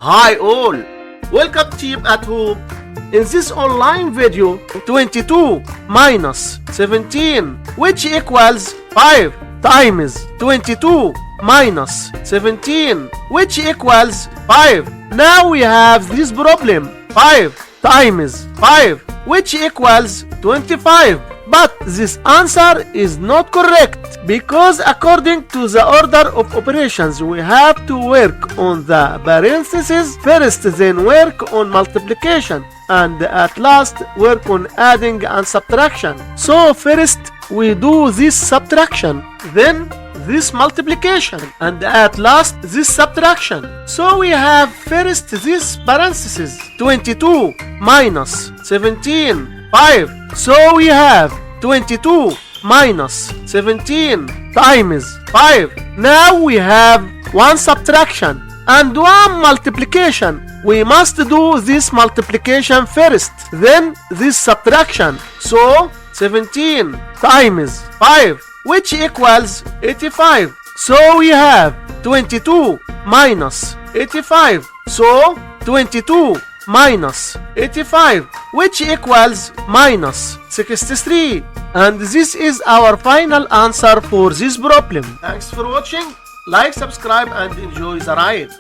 Hi all, welcome team at home. In this online video, 22 minus 17, which equals 5 times 22 minus 17, which equals 5. Now we have this problem, 5 times 5, which equals 25. But this answer is not correct because according to the order of operations we have to work on the parentheses first, then work on multiplication, and at last work on adding and subtraction. So first we do this subtraction, then this multiplication, and at last this subtraction. So we have first this parentheses, 22 minus 17, 5. So we have 22 minus 17 times 5. Now we have one subtraction and one multiplication. We must do this multiplication first, then this subtraction. So 17 times 5, which equals 85. So we have 22 minus 85. So 22 minus 85, which equals minus 63. And this is our final answer for this problem. Thanks for watching. Like, subscribe, and enjoy the ride.